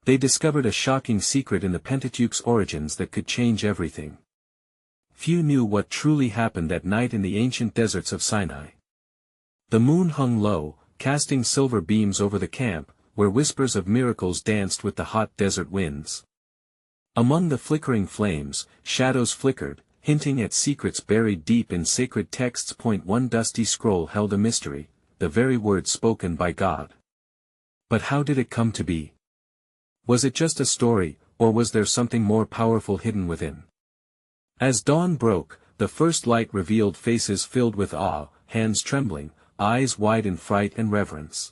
They discovered a shocking secret in the Pentateuch's origins that could change everything. Few knew what truly happened that night in the ancient deserts of Sinai. The moon hung low, casting silver beams over the camp, where whispers of miracles danced with the hot desert winds. Among the flickering flames, shadows flickered, hinting at secrets buried deep in sacred texts. One dusty scroll held a mystery, the very words spoken by God. But how did it come to be? Was it just a story, or was there something more powerful hidden within? As dawn broke, the first light revealed faces filled with awe, hands trembling, eyes wide in fright and reverence.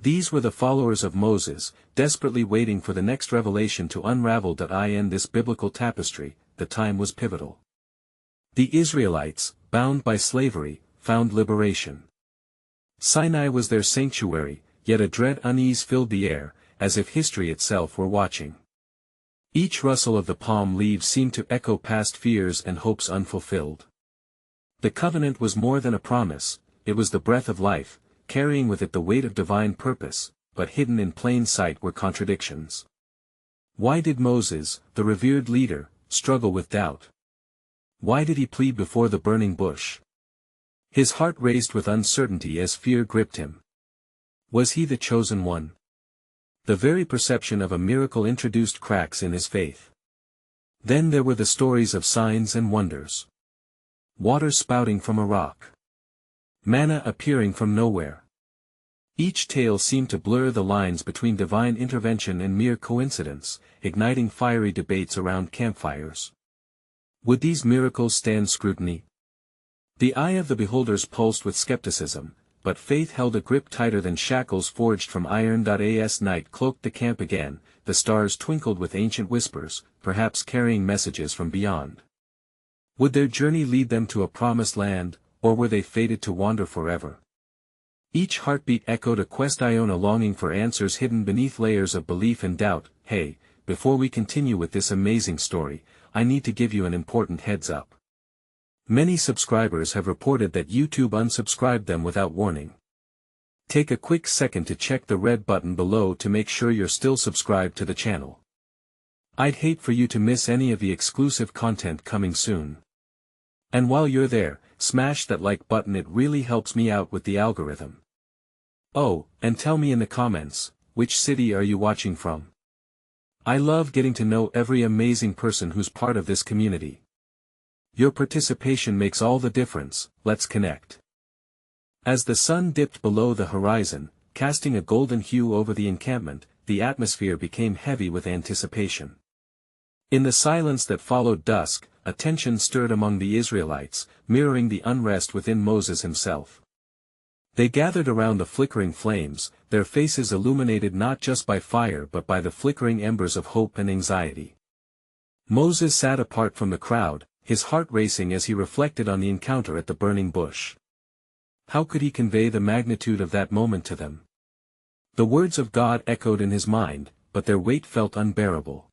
These were the followers of Moses, desperately waiting for the next revelation to unravel. In this biblical tapestry, the time was pivotal. The Israelites, bound by slavery, found liberation. Sinai was their sanctuary, yet a dread unease filled the air, as if history itself were watching. Each rustle of the palm leaves seemed to echo past fears and hopes unfulfilled. The covenant was more than a promise, it was the breath of life, carrying with it the weight of divine purpose, but hidden in plain sight were contradictions. Why did Moses, the revered leader, struggle with doubt? Why did he plead before the burning bush? His heart raced with uncertainty as fear gripped him. Was he the chosen one? The very perception of a miracle introduced cracks in his faith. Then there were the stories of signs and wonders. Water spouting from a rock. Manna appearing from nowhere. Each tale seemed to blur the lines between divine intervention and mere coincidence, igniting fiery debates around campfires. Would these miracles stand scrutiny? The eye of the beholders pulsed with skepticism, but faith held a grip tighter than shackles forged from iron. As night cloaked the camp again, the stars twinkled with ancient whispers, perhaps carrying messages from beyond. Would their journey lead them to a promised land, or were they fated to wander forever? Each heartbeat echoed a quest, a longing for answers hidden beneath layers of belief and doubt. Hey, before we continue with this amazing story, I need to give you an important heads up. Many subscribers have reported that YouTube unsubscribed them without warning. Take a quick second to check the red button below to make sure you're still subscribed to the channel. I'd hate for you to miss any of the exclusive content coming soon. And while you're there, smash that like button, it really helps me out with the algorithm. Oh, and tell me in the comments, which city are you watching from? I love getting to know every amazing person who's part of this community. Your participation makes all the difference. Let's connect. As the sun dipped below the horizon, casting a golden hue over the encampment, the atmosphere became heavy with anticipation. In the silence that followed dusk, a tension stirred among the Israelites, mirroring the unrest within Moses himself. They gathered around the flickering flames, their faces illuminated not just by fire but by the flickering embers of hope and anxiety. Moses sat apart from the crowd, his heart racing as he reflected on the encounter at the burning bush. How could he convey the magnitude of that moment to them? The words of God echoed in his mind, but their weight felt unbearable.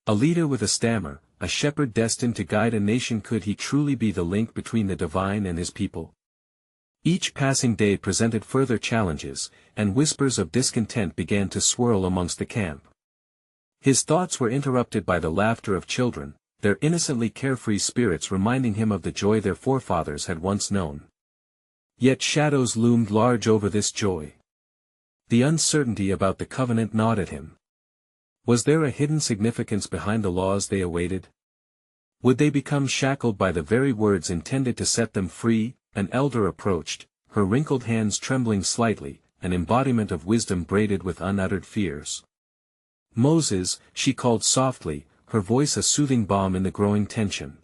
A leader with a stammer, a shepherd destined to guide a nation, could he truly be the link between the divine and his people? Each passing day presented further challenges, and whispers of discontent began to swirl amongst the camp. His thoughts were interrupted by the laughter of children, their innocently carefree spirits reminding him of the joy their forefathers had once known. Yet shadows loomed large over this joy. The uncertainty about the covenant gnawed at him. Was there a hidden significance behind the laws they awaited? Would they become shackled by the very words intended to set them free? An elder approached, her wrinkled hands trembling slightly, an embodiment of wisdom braided with unuttered fears. Moses, she called softly, her voice a soothing balm in the growing tension.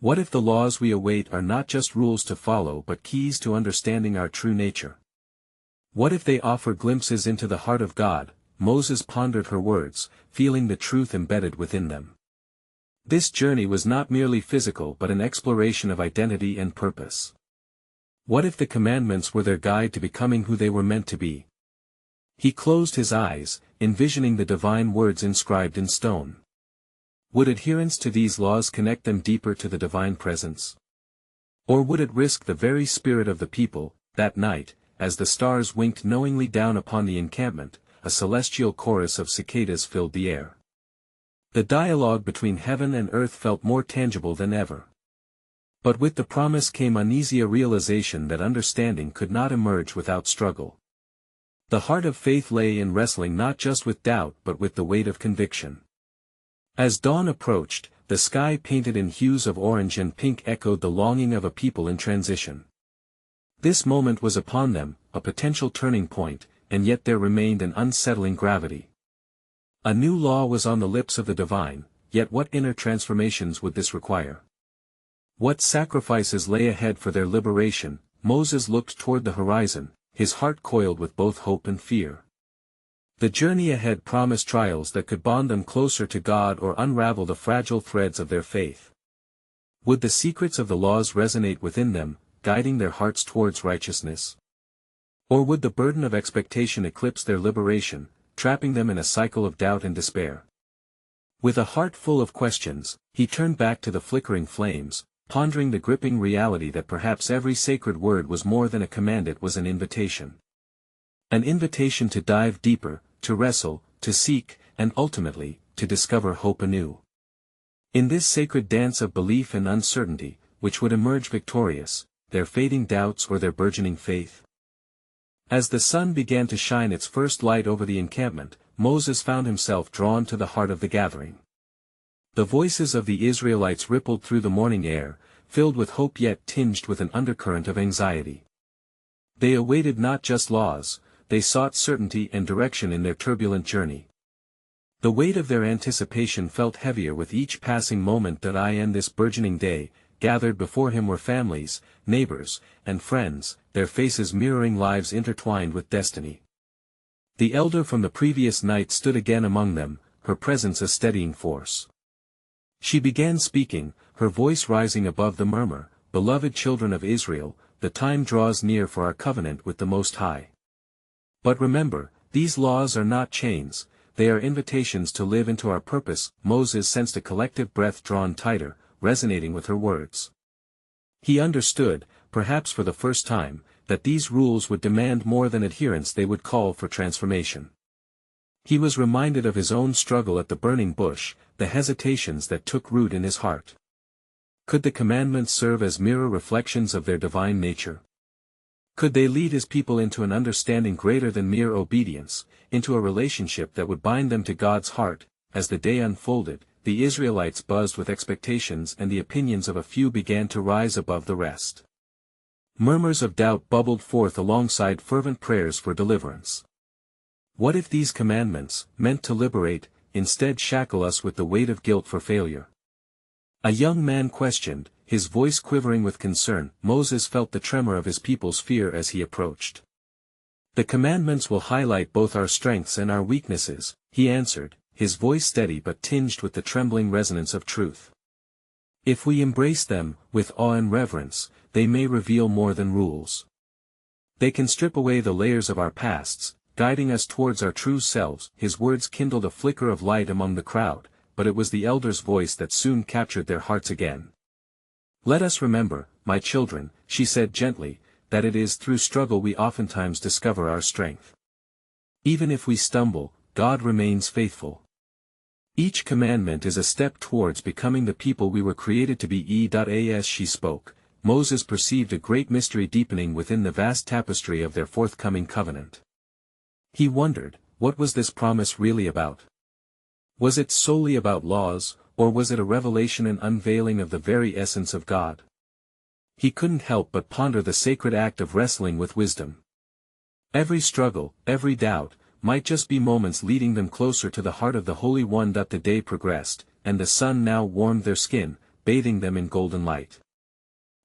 What if the laws we await are not just rules to follow but keys to understanding our true nature? What if they offer glimpses into the heart of God? Moses pondered her words, feeling the truth embedded within them. This journey was not merely physical but an exploration of identity and purpose. What if the commandments were their guide to becoming who they were meant to be? He closed his eyes, envisioning the divine words inscribed in stone. Would adherence to these laws connect them deeper to the divine presence? Or would it risk the very spirit of the people? That night, as the stars winked knowingly down upon the encampment, a celestial chorus of cicadas filled the air. The dialogue between heaven and earth felt more tangible than ever. But with the promise came uneasy a realization that understanding could not emerge without struggle. The heart of faith lay in wrestling not just with doubt but with the weight of conviction. As dawn approached, the sky painted in hues of orange and pink echoed the longing of a people in transition. This moment was upon them, a potential turning point, and yet there remained an unsettling gravity. A new law was on the lips of the divine, yet what inner transformations would this require? What sacrifices lay ahead for their liberation? Moses looked toward the horizon, his heart coiled with both hope and fear. The journey ahead promised trials that could bond them closer to God or unravel the fragile threads of their faith. Would the secrets of the laws resonate within them, guiding their hearts towards righteousness? Or would the burden of expectation eclipse their liberation, trapping them in a cycle of doubt and despair? With a heart full of questions, he turned back to the flickering flames, pondering the gripping reality that perhaps every sacred word was more than a command, it was an invitation. An invitation to dive deeper, to wrestle, to seek, and ultimately, to discover hope anew. In this sacred dance of belief and uncertainty, which would emerge victorious, their fading doubts or their burgeoning faith? As the sun began to shine its first light over the encampment, Moses found himself drawn to the heart of the gathering. The voices of the Israelites rippled through the morning air, filled with hope yet tinged with an undercurrent of anxiety. They awaited not just laws, they sought certainty and direction in their turbulent journey. The weight of their anticipation felt heavier with each passing moment that and this burgeoning day. Gathered before him were families, neighbors, and friends, their faces mirroring lives intertwined with destiny. The elder from the previous night stood again among them, her presence a steadying force. She began speaking, her voice rising above the murmur, "Beloved children of Israel, the time draws near for our covenant with the Most High. But remember, these laws are not chains, they are invitations to live into our purpose." Moses sensed a collective breath drawn tighter, resonating with her words. He understood, perhaps for the first time, that these rules would demand more than adherence, they would call for transformation. He was reminded of his own struggle at the burning bush, the hesitations that took root in his heart. Could the commandments serve as mirror reflections of their divine nature? Could they lead his people into an understanding greater than mere obedience, into a relationship that would bind them to God's heart? As the day unfolded, the Israelites buzzed with expectations and the opinions of a few began to rise above the rest. Murmurs of doubt bubbled forth alongside fervent prayers for deliverance. What if these commandments, meant to liberate, instead shackle us with the weight of guilt for failure? A young man questioned, his voice quivering with concern. Moses felt the tremor of his people's fear as he approached. "The commandments will highlight both our strengths and our weaknesses," he answered, his voice steady but tinged with the trembling resonance of truth. "If we embrace them, with awe and reverence, they may reveal more than rules. They can strip away the layers of our pasts, guiding us towards our true selves." His words kindled a flicker of light among the crowd, but it was the elder's voice that soon captured their hearts again. "Let us remember, my children," she said gently, "that it is through struggle we oftentimes discover our strength. Even if we stumble, God remains faithful. Each commandment is a step towards becoming the people we were created to be." As she spoke, Moses perceived a great mystery deepening within the vast tapestry of their forthcoming covenant. He wondered, what was this promise really about? Was it solely about laws, or was it a revelation and unveiling of the very essence of God? He couldn't help but ponder the sacred act of wrestling with wisdom. Every struggle, every doubt, might just be moments leading them closer to the heart of the Holy One. The day progressed, and the sun now warmed their skin, bathing them in golden light.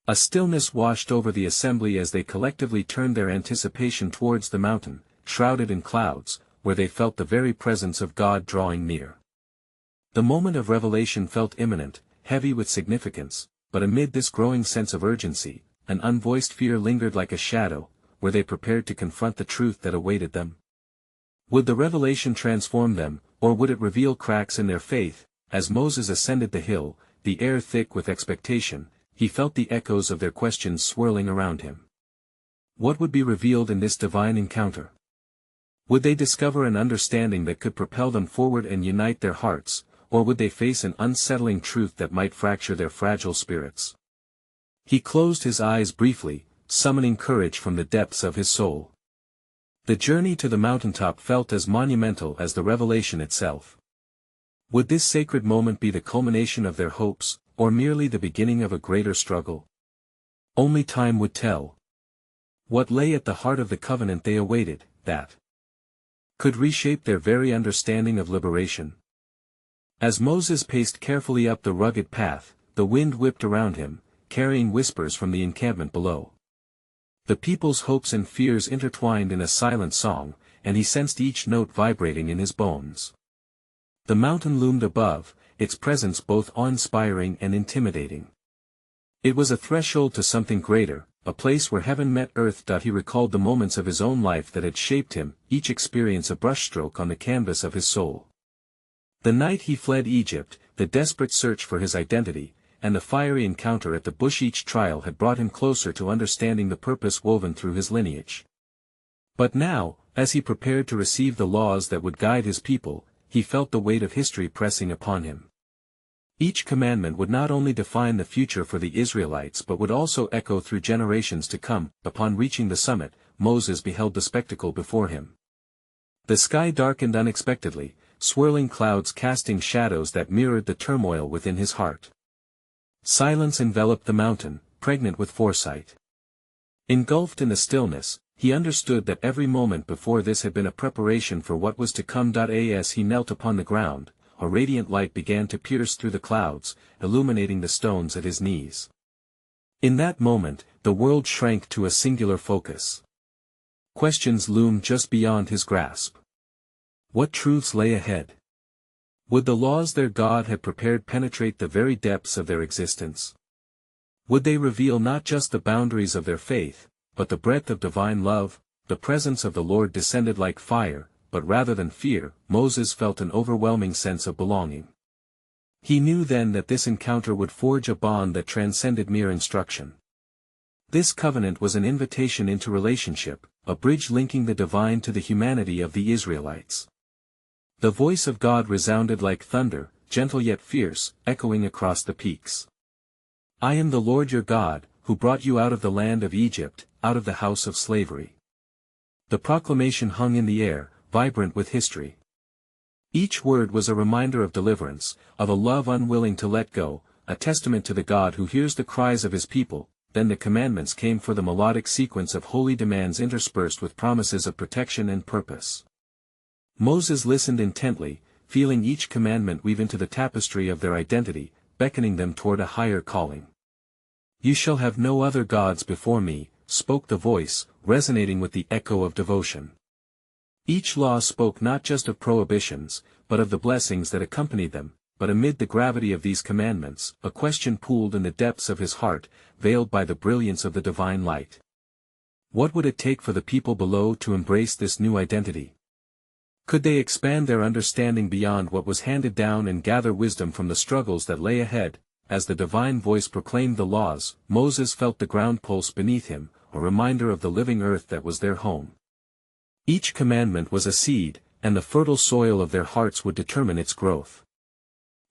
A stillness washed over the assembly as they collectively turned their anticipation towards the mountain, shrouded in clouds, where they felt the very presence of God drawing near. The moment of revelation felt imminent, heavy with significance, but amid this growing sense of urgency, an unvoiced fear lingered like a shadow. Were they prepared to confront the truth that awaited them? Would the revelation transform them, or would it reveal cracks in their faith? As Moses ascended the hill, the air thick with expectation, he felt the echoes of their questions swirling around him. What would be revealed in this divine encounter? Would they discover an understanding that could propel them forward and unite their hearts, or would they face an unsettling truth that might fracture their fragile spirits? He closed his eyes briefly, summoning courage from the depths of his soul. The journey to the mountaintop felt as monumental as the revelation itself. Would this sacred moment be the culmination of their hopes, or merely the beginning of a greater struggle? Only time would tell. What lay at the heart of the covenant they awaited, that could reshape their very understanding of liberation? As Moses paced carefully up the rugged path, the wind whipped around him, carrying whispers from the encampment below. The people's hopes and fears intertwined in a silent song, and he sensed each note vibrating in his bones. The mountain loomed above, its presence both awe-inspiring and intimidating. It was a threshold to something greater, a place where heaven met earth. He recalled the moments of his own life that had shaped him, each experience a brushstroke on the canvas of his soul. The night he fled Egypt, the desperate search for his identity, and the fiery encounter at the bush. Each trial had brought him closer to understanding the purpose woven through his lineage. But now, as he prepared to receive the laws that would guide his people, he felt the weight of history pressing upon him. Each commandment would not only define the future for the Israelites but would also echo through generations to come. Upon reaching the summit, Moses beheld the spectacle before him. The sky darkened unexpectedly, swirling clouds casting shadows that mirrored the turmoil within his heart. Silence enveloped the mountain, pregnant with foresight. Engulfed in the stillness, he understood that every moment before this had been a preparation for what was to come. As he knelt upon the ground, a radiant light began to pierce through the clouds, illuminating the stones at his knees. In that moment, the world shrank to a singular focus. Questions loomed just beyond his grasp. What truths lay ahead? Would the laws their God had prepared penetrate the very depths of their existence? Would they reveal not just the boundaries of their faith, but the breadth of divine love? The presence of the Lord descended like fire, but rather than fear, Moses felt an overwhelming sense of belonging. He knew then that this encounter would forge a bond that transcended mere instruction. This covenant was an invitation into relationship, a bridge linking the divine to the humanity of the Israelites. The voice of God resounded like thunder, gentle yet fierce, echoing across the peaks. I am the Lord your God, who brought you out of the land of Egypt, out of the house of slavery. The proclamation hung in the air, vibrant with history. Each word was a reminder of deliverance, of a love unwilling to let go, a testament to the God who hears the cries of his people. Then the commandments came, for the melodic sequence of holy demands interspersed with promises of protection and purpose. Moses listened intently, feeling each commandment weave into the tapestry of their identity, beckoning them toward a higher calling. You shall have no other gods before me, spoke the voice, resonating with the echo of devotion. Each law spoke not just of prohibitions, but of the blessings that accompanied them. But amid the gravity of these commandments, a question pooled in the depths of his heart, veiled by the brilliance of the divine light. What would it take for the people below to embrace this new identity? Could they expand their understanding beyond what was handed down and gather wisdom from the struggles that lay ahead? As the divine voice proclaimed the laws, Moses felt the ground pulse beneath him, a reminder of the living earth that was their home. Each commandment was a seed, and the fertile soil of their hearts would determine its growth.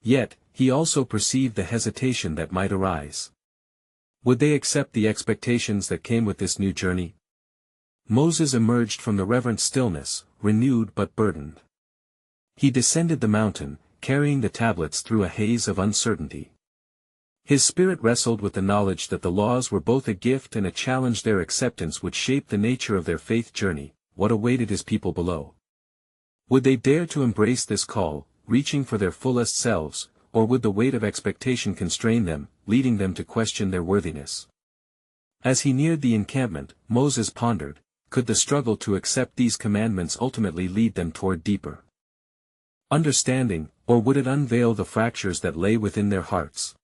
Yet, he also perceived the hesitation that might arise. Would they accept the expectations that came with this new journey? Moses emerged from the reverent stillness, renewed but burdened. He descended the mountain, carrying the tablets through a haze of uncertainty. His spirit wrestled with the knowledge that the laws were both a gift and a challenge. Their acceptance would shape the nature of their faith journey. What awaited his people below? Would they dare to embrace this call, reaching for their fullest selves, or would the weight of expectation constrain them, leading them to question their worthiness? As he neared the encampment, Moses pondered, could the struggle to accept these commandments ultimately lead them toward deeper understanding, or would it unveil the fractures that lay within their hearts?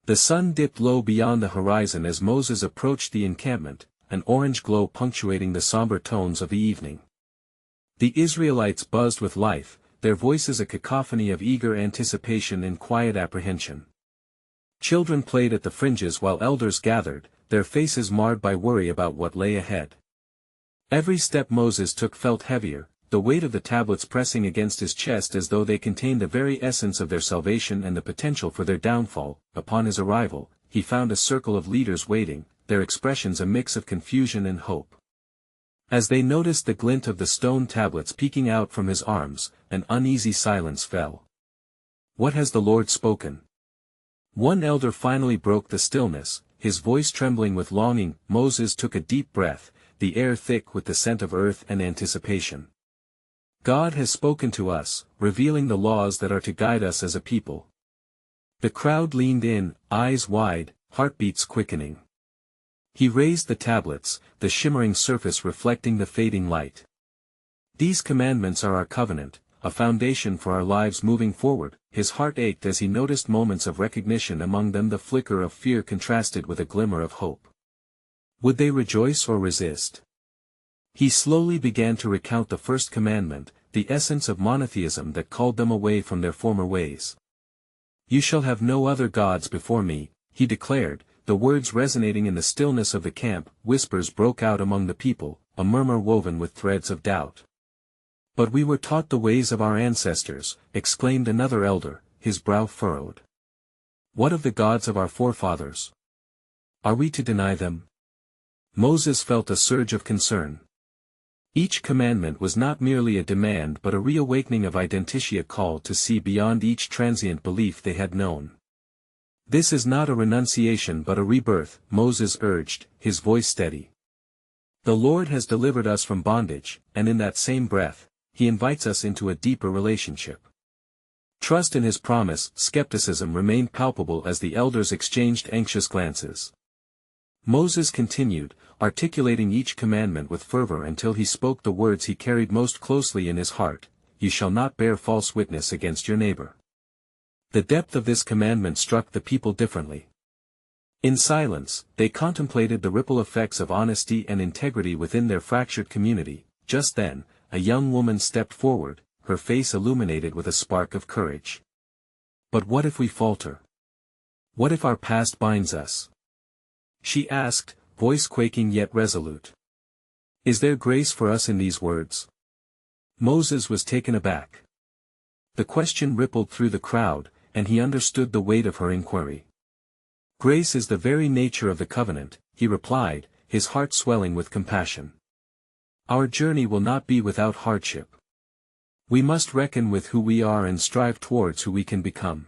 The sun dipped low beyond the horizon as Moses approached the encampment, an orange glow punctuating the somber tones of the evening. The Israelites buzzed with life, their voices a cacophony of eager anticipation and quiet apprehension. Children played at the fringes while elders gathered, their faces marred by worry about what lay ahead. Every step Moses took felt heavier, the weight of the tablets pressing against his chest as though they contained the very essence of their salvation and the potential for their downfall. Upon his arrival, he found a circle of leaders waiting, their expressions a mix of confusion and hope. As they noticed the glint of the stone tablets peeking out from his arms, an uneasy silence fell. "What has the Lord spoken?" One elder finally broke the stillness, his voice trembling with longing. Moses took a deep breath, the air thick with the scent of earth and anticipation. "God has spoken to us, revealing the laws that are to guide us as a people." The crowd leaned in, eyes wide, heartbeats quickening. He raised the tablets, the shimmering surface reflecting the fading light. "These commandments are our covenant, a foundation for our lives moving forward." His heart ached as he noticed moments of recognition among them, the flicker of fear contrasted with a glimmer of hope. Would they rejoice or resist? He slowly began to recount the first commandment, the essence of monotheism that called them away from their former ways. "You shall have no other gods before me," he declared, the words resonating in the stillness of the camp. Whispers broke out among the people, a murmur woven with threads of doubt. "But we were taught the ways of our ancestors," exclaimed another elder, his brow furrowed. "What of the gods of our forefathers? Are we to deny them?" Moses felt a surge of concern. Each commandment was not merely a demand but a reawakening of identity, a call to see beyond each transient belief they had known. "This is not a renunciation but a rebirth," Moses urged, his voice steady. "The Lord has delivered us from bondage, and in that same breath, He invites us into a deeper relationship. Trust in His promise." Skepticism remained palpable as the elders exchanged anxious glances. Moses continued, articulating each commandment with fervor until he spoke the words he carried most closely in his heart: "You shall not bear false witness against your neighbor." The depth of this commandment struck the people differently. In silence, they contemplated the ripple effects of honesty and integrity within their fractured community. Just then, a young woman stepped forward, her face illuminated with a spark of courage. "But what if we falter? What if our past binds us?" she asked, voice quaking yet resolute. "Is there grace for us in these words?" Moses was taken aback. The question rippled through the crowd, and he understood the weight of her inquiry. "Grace is the very nature of the covenant," he replied, his heart swelling with compassion. "Our journey will not be without hardship. We must reckon with who we are and strive towards who we can become.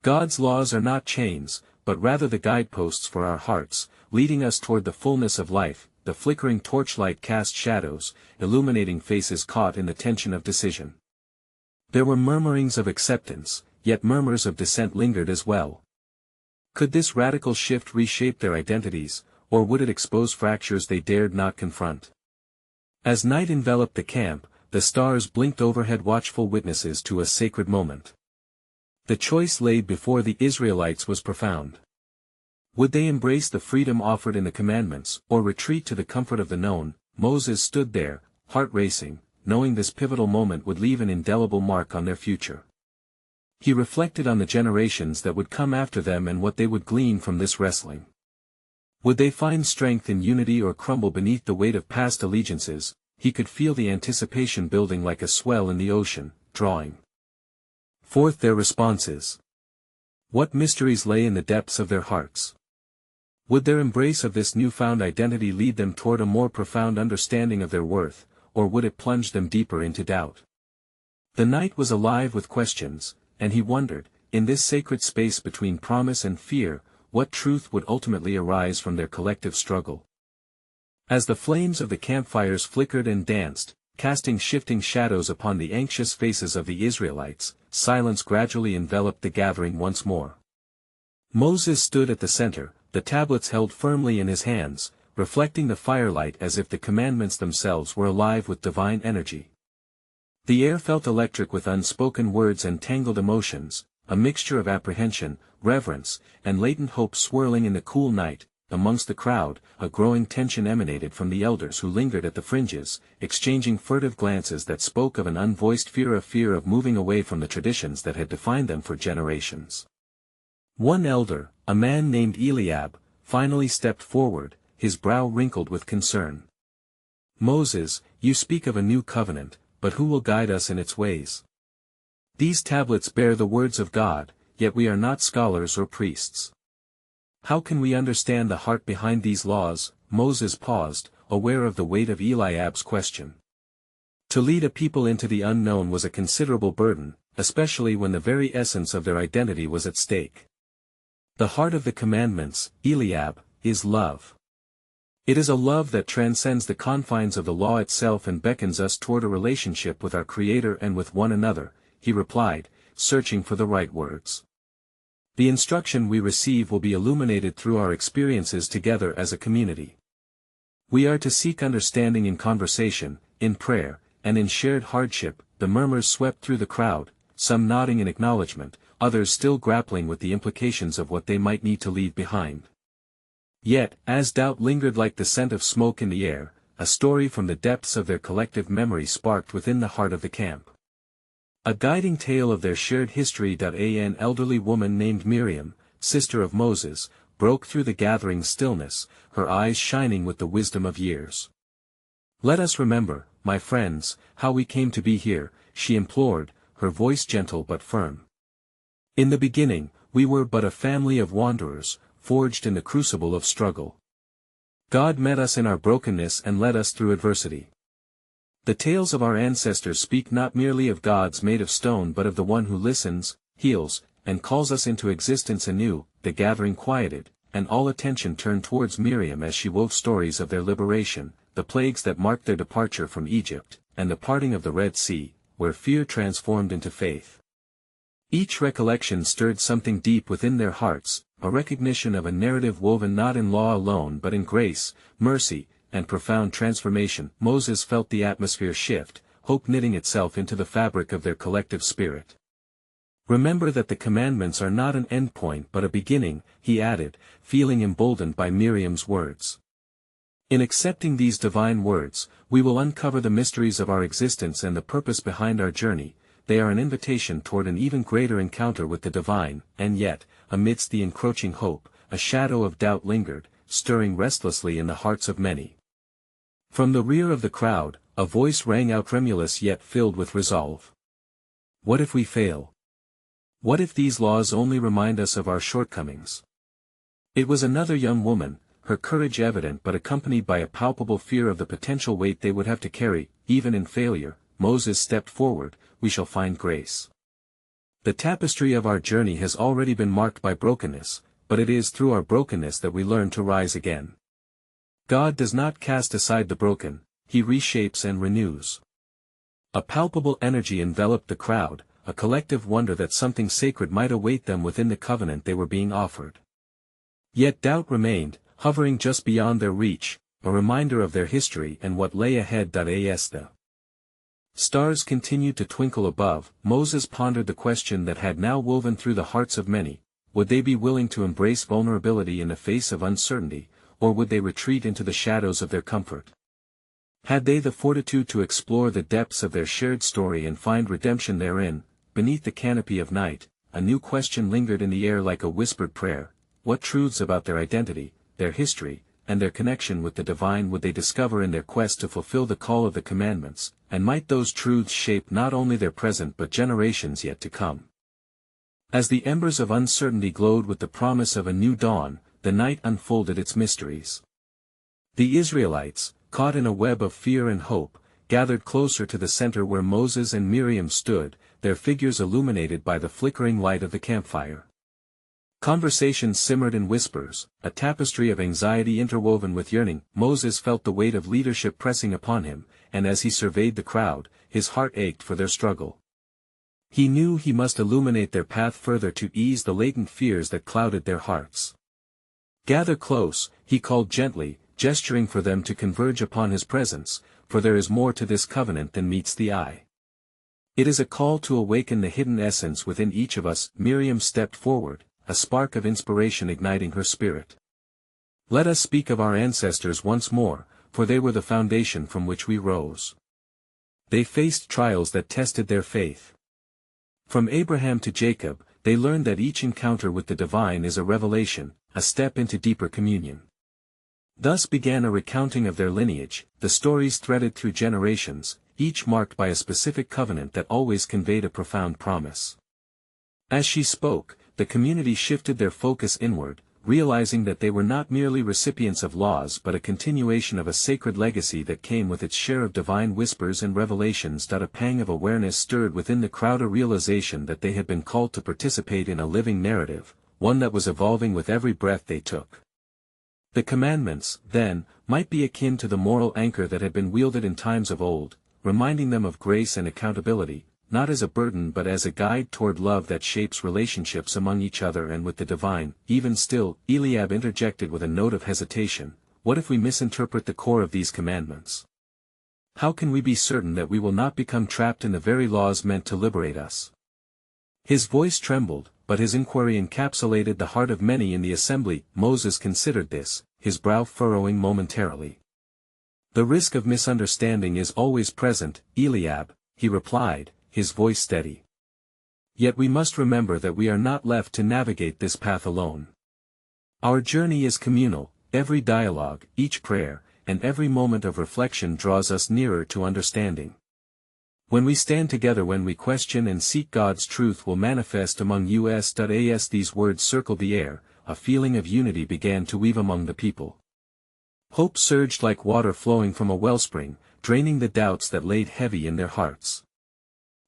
God's laws are not chains, but rather the guideposts for our hearts, leading us toward the fullness of life." The flickering torchlight cast shadows, illuminating faces caught in the tension of decision. There were murmurings of acceptance, yet murmurs of dissent lingered as well. Could this radical shift reshape their identities, or would it expose fractures they dared not confront? As night enveloped the camp, the stars blinked overhead, watchful witnesses to a sacred moment. The choice laid before the Israelites was profound. Would they embrace the freedom offered in the commandments, or retreat to the comfort of the known? Moses stood there, heart racing, knowing this pivotal moment would leave an indelible mark on their future. He reflected on the generations that would come after them and what they would glean from this wrestling. Would they find strength in unity or crumble beneath the weight of past allegiances? He could feel the anticipation building like a swell in the ocean, drawing forth their responses. What mysteries lay in the depths of their hearts? Would their embrace of this newfound identity lead them toward a more profound understanding of their worth, or would it plunge them deeper into doubt? The night was alive with questions, and he wondered, in this sacred space between promise and fear, what truth would ultimately arise from their collective struggle. As the flames of the campfires flickered and danced, casting shifting shadows upon the anxious faces of the Israelites, silence gradually enveloped the gathering once more. Moses stood at the center, the tablets held firmly in his hands, reflecting the firelight as if the commandments themselves were alive with divine energy. The air felt electric with unspoken words and tangled emotions, a mixture of apprehension, reverence, and latent hope swirling in the cool night. Amongst the crowd, a growing tension emanated from the elders who lingered at the fringes, exchanging furtive glances that spoke of an unvoiced fear of moving away from the traditions that had defined them for generations. One elder, a man named Eliab, finally stepped forward, his brow wrinkled with concern. Moses, you speak of a new covenant, but who will guide us in its ways? These tablets bear the words of God, yet we are not scholars or priests. How can we understand the heart behind these laws? Moses paused, aware of the weight of Eliab's question. To lead a people into the unknown was a considerable burden, especially when the very essence of their identity was at stake. The heart of the commandments, Eliab, is love. It is a love that transcends the confines of the law itself and beckons us toward a relationship with our Creator and with one another, he replied, searching for the right words. The instruction we receive will be illuminated through our experiences together as a community. We are to seek understanding in conversation, in prayer, and in shared hardship. The murmurs swept through the crowd, some nodding in acknowledgement, others still grappling with the implications of what they might need to leave behind. Yet, as doubt lingered like the scent of smoke in the air, a story from the depths of their collective memory sparked within the heart of the camp. A guiding tale of their shared history. An elderly woman named Miriam, sister of Moses, broke through the gathering stillness, her eyes shining with the wisdom of years. Let us remember, my friends, how we came to be here, she implored, her voice gentle but firm. In the beginning, we were but a family of wanderers, forged in the crucible of struggle. God met us in our brokenness and led us through adversity. The tales of our ancestors speak not merely of gods made of stone but of the one who listens, heals, and calls us into existence anew. The gathering quieted, and all attention turned towards Miriam as she wove stories of their liberation, the plagues that marked their departure from Egypt, and the parting of the Red Sea, where fear transformed into faith. Each recollection stirred something deep within their hearts, a recognition of a narrative woven not in law alone but in grace, mercy, and profound transformation. Moses felt the atmosphere shift, hope knitting itself into the fabric of their collective spirit. Remember that the commandments are not an endpoint but a beginning, he added, feeling emboldened by Miriam's words. In accepting these divine words, we will uncover the mysteries of our existence and the purpose behind our journey. They are an invitation toward an even greater encounter with the divine, and yet, amidst the encroaching hope, a shadow of doubt lingered, stirring restlessly in the hearts of many. From the rear of the crowd, a voice rang out, tremulous yet filled with resolve. What if we fail? What if these laws only remind us of our shortcomings? It was another young woman, her courage evident but accompanied by a palpable fear of the potential weight they would have to carry. Even in failure, Moses stepped forward, we shall find grace. The tapestry of our journey has already been marked by brokenness, but it is through our brokenness that we learn to rise again. God does not cast aside the broken, he reshapes and renews. A palpable energy enveloped the crowd, a collective wonder that something sacred might await them within the covenant they were being offered. Yet doubt remained, hovering just beyond their reach, a reminder of their history and what lay ahead. As the stars continued to twinkle above, Moses pondered the question that had now woven through the hearts of many: would they be willing to embrace vulnerability in the face of uncertainty, or would they retreat into the shadows of their comfort? Had they the fortitude to explore the depths of their shared story and find redemption therein? Beneath the canopy of night, a new question lingered in the air like a whispered prayer: what truths about their identity, their history, and their connection with the divine would they discover in their quest to fulfill the call of the commandments, and might those truths shape not only their present but generations yet to come? As the embers of uncertainty glowed with the promise of a new dawn, the night unfolded its mysteries. The Israelites, caught in a web of fear and hope, gathered closer to the center where Moses and Miriam stood, their figures illuminated by the flickering light of the campfire. Conversations simmered in whispers, a tapestry of anxiety interwoven with yearning. Moses felt the weight of leadership pressing upon him, and as he surveyed the crowd, his heart ached for their struggle. He knew he must illuminate their path further to ease the latent fears that clouded their hearts. Gather close, he called gently, gesturing for them to converge upon his presence, for there is more to this covenant than meets the eye. It is a call to awaken the hidden essence within each of us. Miriam stepped forward, a spark of inspiration igniting her spirit. Let us speak of our ancestors once more, for they were the foundation from which we rose. They faced trials that tested their faith. From Abraham to Jacob, they learned that each encounter with the divine is a revelation, a step into deeper communion. Thus began a recounting of their lineage, the stories threaded through generations, each marked by a specific covenant that always conveyed a profound promise. As she spoke, the community shifted their focus inward, realizing that they were not merely recipients of laws but a continuation of a sacred legacy that came with its share of divine whispers and revelations. A pang of awareness stirred within the crowd, a realization that they had been called to participate in a living narrative, one that was evolving with every breath they took. The commandments, then, might be akin to the moral anchor that had been wielded in times of old, reminding them of grace and accountability, not as a burden but as a guide toward love that shapes relationships among each other and with the divine. Even still, Eliab interjected with a note of hesitation, what if we misinterpret the core of these commandments? How can we be certain that we will not become trapped in the very laws meant to liberate us? His voice trembled, but his inquiry encapsulated the heart of many in the assembly. Moses considered this, his brow furrowing momentarily. The risk of misunderstanding is always present, Eliab, he replied, his voice steady. Yet we must remember that we are not left to navigate this path alone. Our journey is communal, every dialogue, each prayer, and every moment of reflection draws us nearer to understanding. When we stand together, when we question and seek, God's truth will manifest among us. As these words circled the air, a feeling of unity began to weave among the people. Hope surged like water flowing from a wellspring, draining the doubts that laid heavy in their hearts.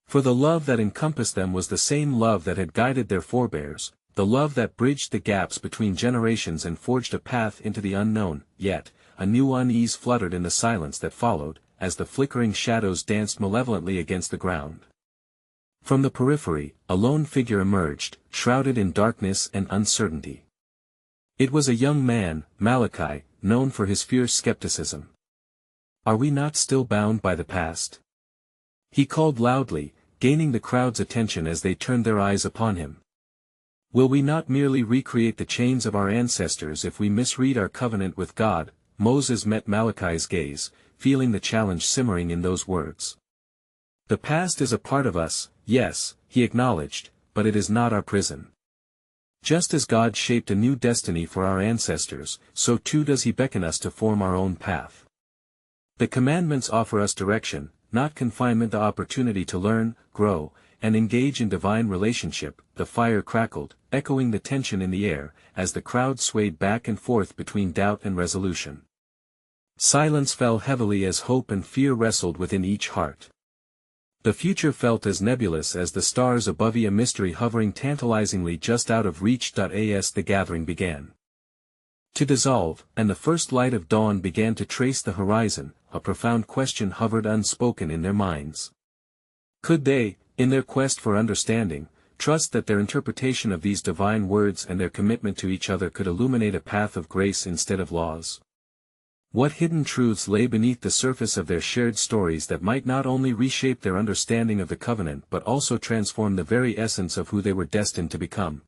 For the love that encompassed them was the same love that had guided their forebears, the love that bridged the gaps between generations and forged a path into the unknown. Yet, a new unease fluttered in the silence that followed, as the flickering shadows danced malevolently against the ground. From the periphery, a lone figure emerged, shrouded in darkness and uncertainty. It was a young man, Malachi, known for his fierce skepticism. "Are we not still bound by the past?" he called loudly, gaining the crowd's attention as they turned their eyes upon him. "Will we not merely recreate the chains of our ancestors if we misread our covenant with God?" Moses met Malachi's gaze, feeling the challenge simmering in those words. "The past is a part of us, yes," he acknowledged, "but it is not our prison. Just as God shaped a new destiny for our ancestors, so too does He beckon us to form our own path. The commandments offer us direction, not confinement, the opportunity to learn, grow, and engage in divine relationship." The fire crackled, echoing the tension in the air, as the crowd swayed back and forth between doubt and resolution. Silence fell heavily as hope and fear wrestled within each heart. The future felt as nebulous as the stars above, a mystery hovering tantalizingly just out of reach. As the gathering began to dissolve, and the first light of dawn began to trace the horizon, a profound question hovered unspoken in their minds. Could they, in their quest for understanding, trust that their interpretation of these divine words and their commitment to each other could illuminate a path of grace instead of laws? What hidden truths lay beneath the surface of their shared stories that might not only reshape their understanding of the covenant but also transform the very essence of who they were destined to become?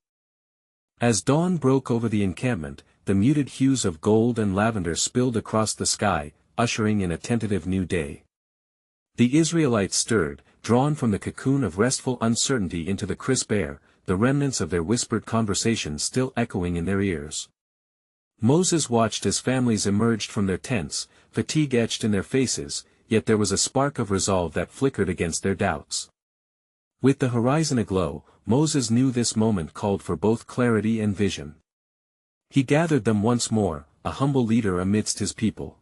As dawn broke over the encampment, the muted hues of gold and lavender spilled across the sky, ushering in a tentative new day. The Israelites stirred, drawn from the cocoon of restful uncertainty into the crisp air, the remnants of their whispered conversations still echoing in their ears. Moses watched as families emerged from their tents, fatigue etched in their faces, yet there was a spark of resolve that flickered against their doubts. With the horizon aglow, Moses knew this moment called for both clarity and vision. He gathered them once more, a humble leader amidst his people.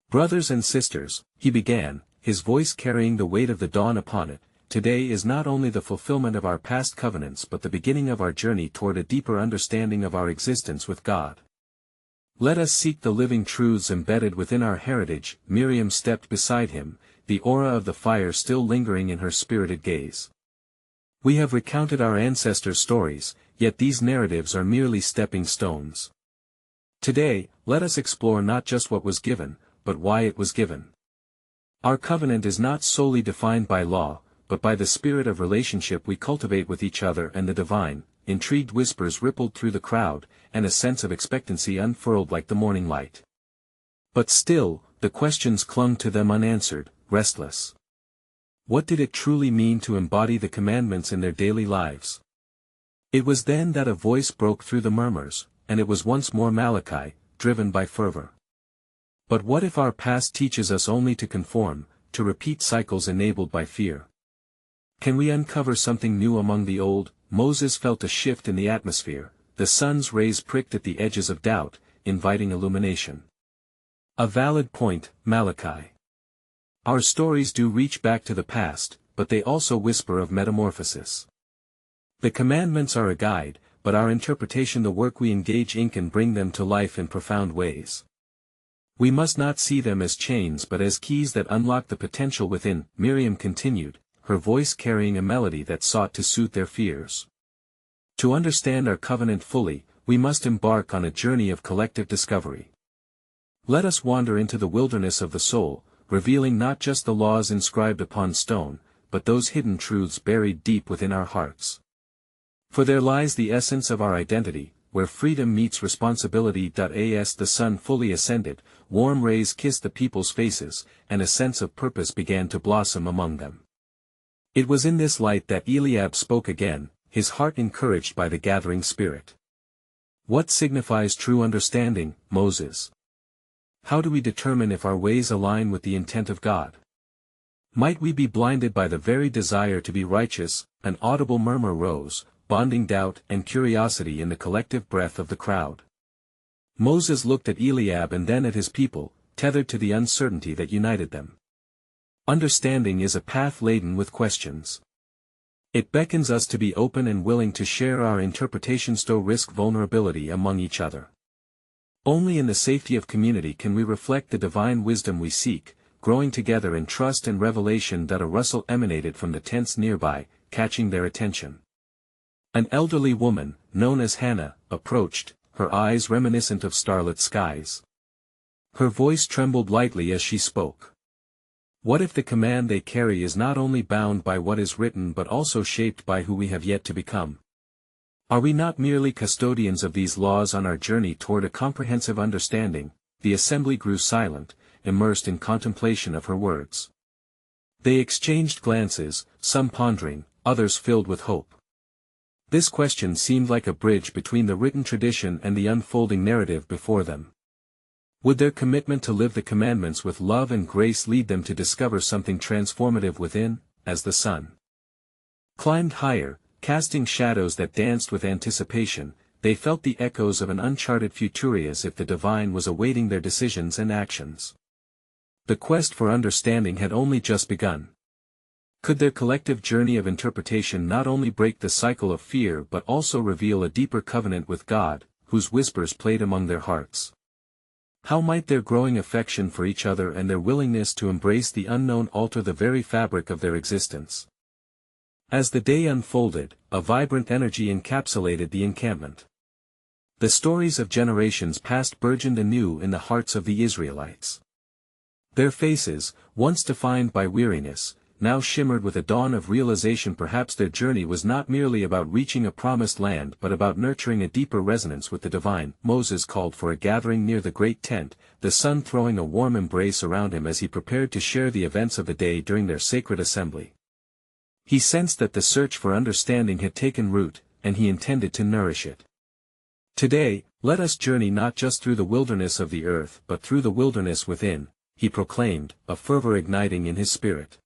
"Brothers and sisters," he began, his voice carrying the weight of the dawn upon it, "today is not only the fulfillment of our past covenants but the beginning of our journey toward a deeper understanding of our existence with God. Let us seek the living truths embedded within our heritage." Miriam stepped beside him, the aura of the fire still lingering in her spirited gaze. "We have recounted our ancestors' stories, yet these narratives are merely stepping stones. Today, let us explore not just what was given, but why it was given. Our covenant is not solely defined by law, but by the spirit of relationship we cultivate with each other and the divine." Intrigued whispers rippled through the crowd, and a sense of expectancy unfurled like the morning light. But still, the questions clung to them unanswered, restless. What did it truly mean to embody the commandments in their daily lives? It was then that a voice broke through the murmurs, and it was once more Malachi, driven by fervor. But what if our past teaches us only to conform, to repeat cycles enabled by fear? Can we uncover something new among the old? Moses felt a shift in the atmosphere, the sun's rays pricked at the edges of doubt, inviting illumination. A valid point, Malachi. Our stories do reach back to the past, but they also whisper of metamorphosis. The commandments are a guide, but our interpretation, the work we engage in, can bring them to life in profound ways. We must not see them as chains but as keys that unlock the potential within, Miriam continued, her voice carrying a melody that sought to soothe their fears. To understand our covenant fully, we must embark on a journey of collective discovery. Let us wander into the wilderness of the soul, revealing not just the laws inscribed upon stone, but those hidden truths buried deep within our hearts. For there lies the essence of our identity, where freedom meets responsibility. As the sun fully ascended, warm rays kissed the people's faces, and a sense of purpose began to blossom among them. It was in this light that Eliab spoke again, his heart encouraged by the gathering spirit. What signifies true understanding, Moses? How do we determine if our ways align with the intent of God? Might we be blinded by the very desire to be righteous? An audible murmur rose, bonding doubt and curiosity in the collective breath of the crowd. Moses looked at Eliab and then at his people, tethered to the uncertainty that united them. Understanding is a path laden with questions. It beckons us to be open and willing to share our interpretations, to risk vulnerability among each other. Only in the safety of community can we reflect the divine wisdom we seek, growing together in trust and revelation. A rustle emanated from the tents nearby, catching their attention. An elderly woman, known as Hannah, approached, her eyes reminiscent of starlit skies. Her voice trembled lightly as she spoke. What if the command they carry is not only bound by what is written but also shaped by who we have yet to become? Are we not merely custodians of these laws on our journey toward a comprehensive understanding? The assembly grew silent, immersed in contemplation of her words. They exchanged glances, some pondering, others filled with hope. This question seemed like a bridge between the written tradition and the unfolding narrative before them. Would their commitment to live the commandments with love and grace lead them to discover something transformative within? As the sun climbed higher, casting shadows that danced with anticipation, they felt the echoes of an uncharted future, as if the divine was awaiting their decisions and actions. The quest for understanding had only just begun. Could their collective journey of interpretation not only break the cycle of fear but also reveal a deeper covenant with God, whose whispers played among their hearts? How might their growing affection for each other and their willingness to embrace the unknown alter the very fabric of their existence? As the day unfolded, a vibrant energy encapsulated the encampment. The stories of generations past burgeoned anew in the hearts of the Israelites. Their faces, once defined by weariness, now shimmered with a dawn of realization. Perhaps their journey was not merely about reaching a promised land but about nurturing a deeper resonance with the divine. Moses called for a gathering near the great tent, the sun throwing a warm embrace around him as he prepared to share the events of the day during their sacred assembly. He sensed that the search for understanding had taken root, and he intended to nourish it. Today, let us journey not just through the wilderness of the earth but through the wilderness within, he proclaimed, a fervor igniting in his spirit.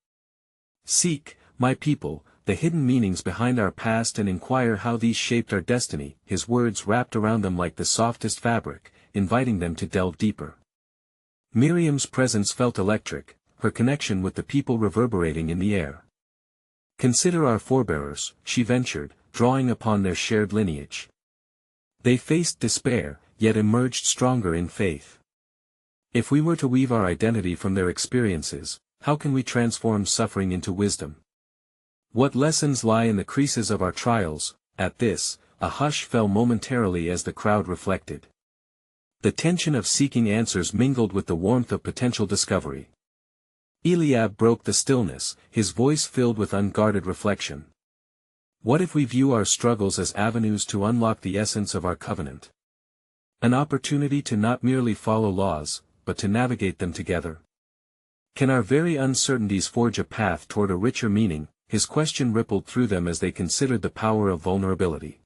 Seek, my people, the hidden meanings behind our past and inquire how these shaped our destiny. His words wrapped around them like the softest fabric, inviting them to delve deeper. Miriam's presence felt electric, her connection with the people reverberating in the air. Consider our forebears, she ventured, drawing upon their shared lineage. They faced despair, yet emerged stronger in faith. If we were to weave our identity from their experiences, how can we transform suffering into wisdom? What lessons lie in the creases of our trials? At this, a hush fell momentarily as the crowd reflected. The tension of seeking answers mingled with the warmth of potential discovery. Eliab broke the stillness, his voice filled with unguarded reflection. What if we view our struggles as avenues to unlock the essence of our covenant? An opportunity to not merely follow laws, but to navigate them together? Can our very uncertainties forge a path toward a richer meaning? His question rippled through them as they considered the power of vulnerability.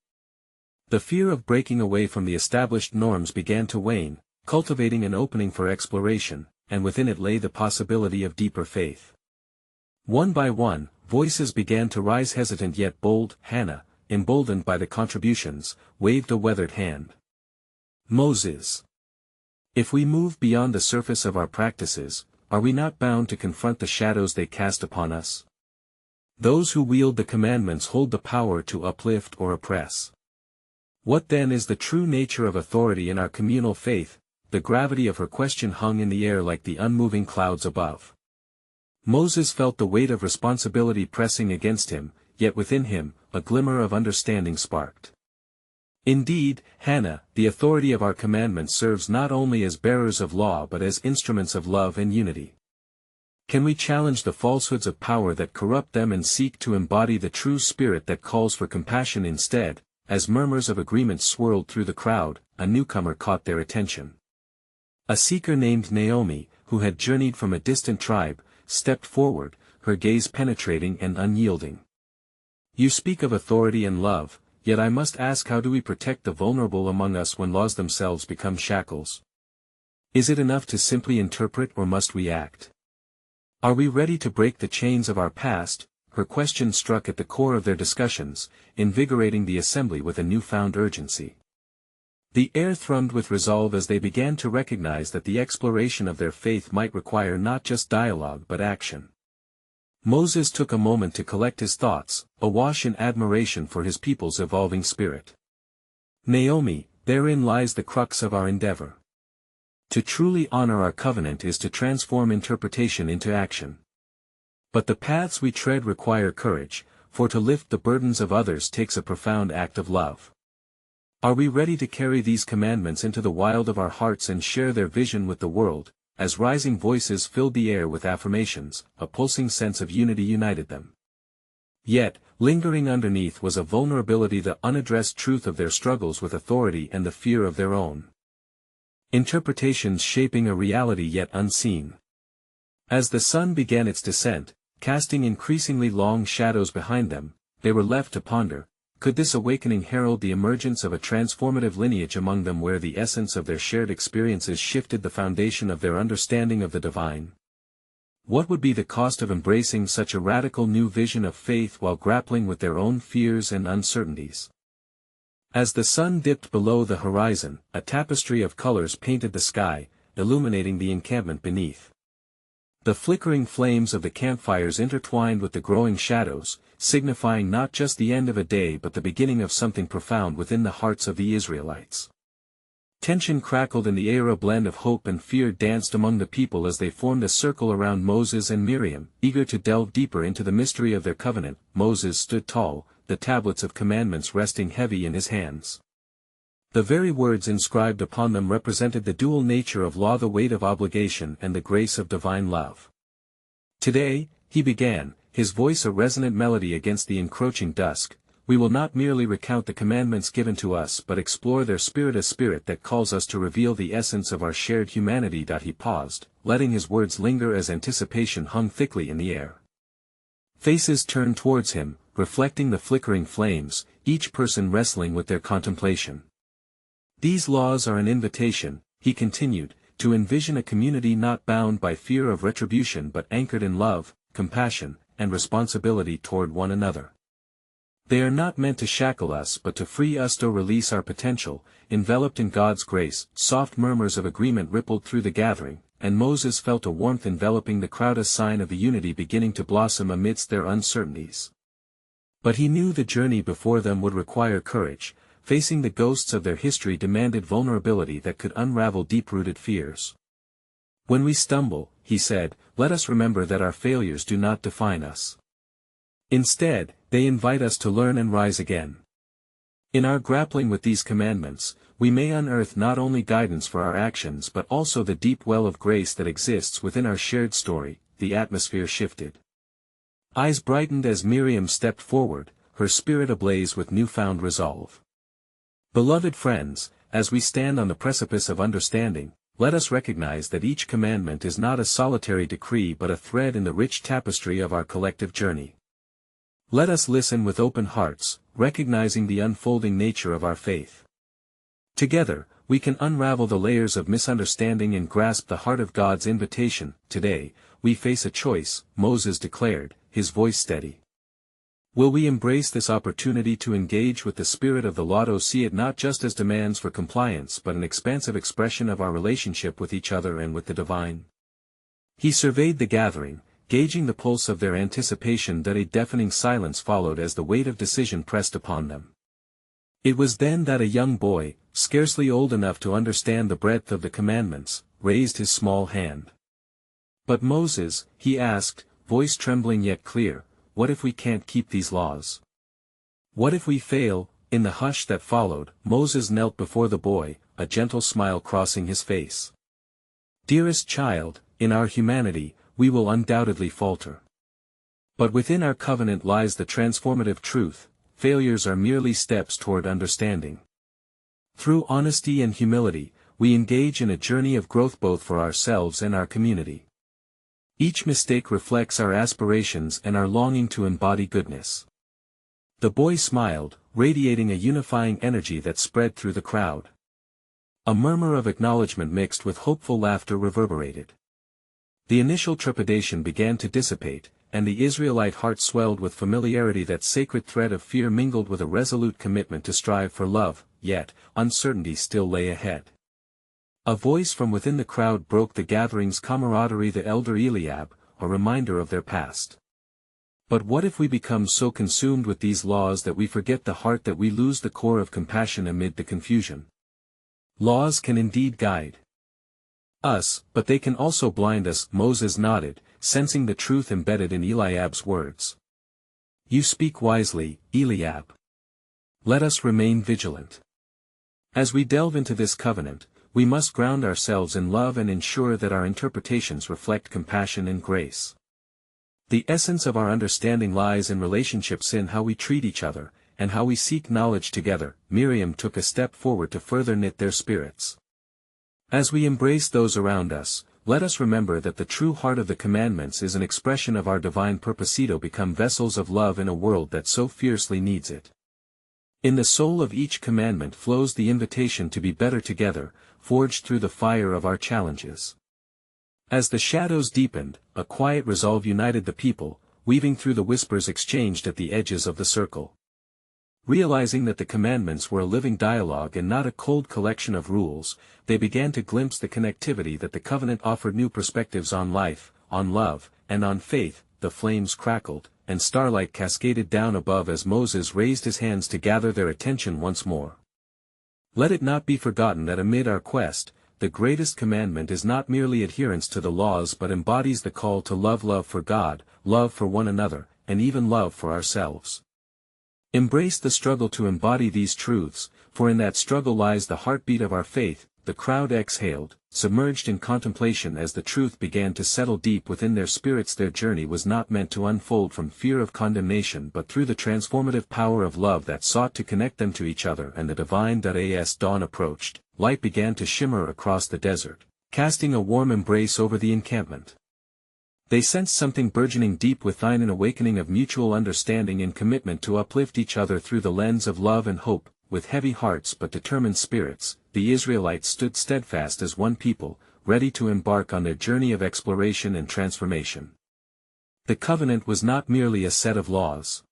The fear of breaking away from the established norms began to wane, cultivating an opening for exploration, and within it lay the possibility of deeper faith. One by one, voices began to rise, hesitant yet bold. Hannah, emboldened by the contributions, waved a weathered hand. Moses. If we move beyond the surface of our practices, are we not bound to confront the shadows they cast upon us? Those who wield the commandments hold the power to uplift or oppress. What then is the true nature of authority in our communal faith? The gravity of her question hung in the air like the unmoving clouds above. Moses felt the weight of responsibility pressing against him, yet within him, a glimmer of understanding sparked. Indeed, Hannah, the authority of our commandments serves not only as bearers of law but as instruments of love and unity. Can we challenge the falsehoods of power that corrupt them and seek to embody the true spirit that calls for compassion instead? As murmurs of agreement swirled through the crowd, a newcomer caught their attention. A seeker named Naomi, who had journeyed from a distant tribe, stepped forward, her gaze penetrating and unyielding. You speak of authority and love, yet I must ask, how do we protect the vulnerable among us when laws themselves become shackles? Is it enough to simply interpret, or must we act? Are we ready to break the chains of our past? Her question struck at the core of their discussions, invigorating the assembly with a newfound urgency. The air thrummed with resolve as they began to recognize that the exploration of their faith might require not just dialogue but action. Moses took a moment to collect his thoughts, awash in admiration for his people's evolving spirit. Naomi, therein lies the crux of our endeavor. To truly honor our covenant is to transform interpretation into action. But the paths we tread require courage, for to lift the burdens of others takes a profound act of love. Are we ready to carry these commandments into the wild of our hearts and share their vision with the world? As rising voices filled the air with affirmations, a pulsing sense of unity united them. Yet, lingering underneath was a vulnerability, the unaddressed truth of their struggles with authority and the fear of their own interpretations shaping a reality yet unseen. As the sun began its descent, casting increasingly long shadows behind them, they were left to ponder. Could this awakening herald the emergence of a transformative lineage among them where the essence of their shared experiences shifted the foundation of their understanding of the divine? What would be the cost of embracing such a radical new vision of faith while grappling with their own fears and uncertainties? As the sun dipped below the horizon, a tapestry of colors painted the sky, illuminating the encampment beneath. The flickering flames of the campfires intertwined with the growing shadows, signifying not just the end of a day but the beginning of something profound within the hearts of the Israelites. Tension crackled in the air, a blend of hope and fear danced among the people as they formed a circle around Moses and Miriam, eager to delve deeper into the mystery of their covenant. Moses stood tall, the tablets of commandments resting heavy in his hands. The very words inscribed upon them represented the dual nature of law, the weight of obligation and the grace of divine love. Today, he began, his voice a resonant melody against the encroaching dusk, we will not merely recount the commandments given to us but explore their spirit, a spirit that calls us to reveal the essence of our shared humanity. He paused, letting his words linger as anticipation hung thickly in the air. Faces turned towards him, reflecting the flickering flames, each person wrestling with their contemplation. These laws are an invitation, he continued, to envision a community not bound by fear of retribution but anchored in love, compassion, and responsibility toward one another. They are not meant to shackle us but to free us to release our potential, enveloped in God's grace. Soft murmurs of agreement rippled through the gathering, and Moses felt a warmth enveloping the crowd, a sign of a unity beginning to blossom amidst their uncertainties. But he knew the journey before them would require courage. Facing the ghosts of their history demanded vulnerability that could unravel deep-rooted fears. When we stumble, he said, let us remember that our failures do not define us. Instead, they invite us to learn and rise again. In our grappling with these commandments, we may unearth not only guidance for our actions but also the deep well of grace that exists within our shared story. The atmosphere shifted. Eyes brightened as Miriam stepped forward, her spirit ablaze with newfound resolve. Beloved friends, as we stand on the precipice of understanding, let us recognize that each commandment is not a solitary decree but a thread in the rich tapestry of our collective journey. Let us listen with open hearts, recognizing the unfolding nature of our faith. Together, we can unravel the layers of misunderstanding and grasp the heart of God's invitation. Today, we face a choice, Moses declared, his voice steady. Will we embrace this opportunity to engage with the spirit of the law, see it not just as demands for compliance but an expansive expression of our relationship with each other and with the divine? He surveyed the gathering, gauging the pulse of their anticipation. That a deafening silence followed as the weight of decision pressed upon them. It was then that a young boy, scarcely old enough to understand the breadth of the commandments, raised his small hand. "But Moses," he asked, voice trembling yet clear, "what if we can't keep these laws? What if we fail?" In the hush that followed, Moses knelt before the boy, a gentle smile crossing his face. "Dearest child, in our humanity, we will undoubtedly falter. But within our covenant lies the transformative truth: failures are merely steps toward understanding. Through honesty and humility, we engage in a journey of growth both for ourselves and our community. Each mistake reflects our aspirations and our longing to embody goodness." The boy smiled, radiating a unifying energy that spread through the crowd. A murmur of acknowledgement mixed with hopeful laughter reverberated. The initial trepidation began to dissipate, and the Israelite heart swelled with familiarity. That sacred thread of fear mingled with a resolute commitment to strive for love, yet, uncertainty still lay ahead. A voice from within the crowd broke the gathering's camaraderie, the elder Eliab, a reminder of their past. "But what if we become so consumed with these laws that we forget the heart, that we lose the core of compassion amid the confusion? Laws can indeed guide us, but they can also blind us." Moses nodded, sensing the truth embedded in Eliab's words. "You speak wisely, Eliab. Let us remain vigilant. As we delve into this covenant, we must ground ourselves in love and ensure that our interpretations reflect compassion and grace. The essence of our understanding lies in relationships, in how we treat each other, and how we seek knowledge together." Miriam took a step forward to further knit their spirits. "As we embrace those around us, let us remember that the true heart of the commandments is an expression of our divine purpose to become vessels of love in a world that so fiercely needs it. In the soul of each commandment flows the invitation to be better together, forged through the fire of our challenges." As the shadows deepened, a quiet resolve united the people, weaving through the whispers exchanged at the edges of the circle. Realizing that the commandments were a living dialogue and not a cold collection of rules, they began to glimpse the connectivity that the covenant offered: new perspectives on life, on love, and on faith. The flames crackled, and starlight cascaded down above as Moses raised his hands to gather their attention once more. "Let it not be forgotten that amid our quest, the greatest commandment is not merely adherence to the laws but embodies the call to love for God, love for one another, and even love for ourselves. Embrace the struggle to embody these truths, for in that struggle lies the heartbeat of our faith." The crowd exhaled, submerged in contemplation as the truth began to settle deep within their spirits. Their journey was not meant to unfold from fear of condemnation but through the transformative power of love that sought to connect them to each other and the divine. As dawn approached, light began to shimmer across the desert, casting a warm embrace over the encampment. They sensed something burgeoning deep within, an awakening of mutual understanding and commitment to uplift each other through the lens of love and hope. With heavy hearts but determined spirits, the Israelites stood steadfast as one people, ready to embark on their journey of exploration and transformation. The covenant was not merely a set of laws.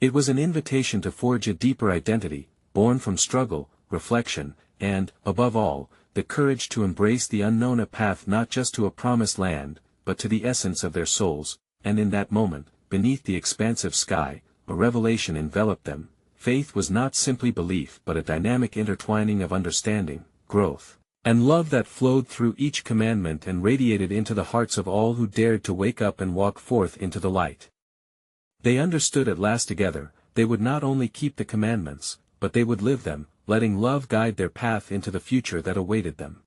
It was an invitation to forge a deeper identity, born from struggle, reflection, and, above all, the courage to embrace the unknown, a path not just to a promised land, but to the essence of their souls. And in that moment, beneath the expansive sky, a revelation enveloped them. Faith was not simply belief but a dynamic intertwining of understanding, growth, and love that flowed through each commandment and radiated into the hearts of all who dared to wake up and walk forth into the light. They understood at last together, they would not only keep the commandments, but they would live them, letting love guide their path into the future that awaited them.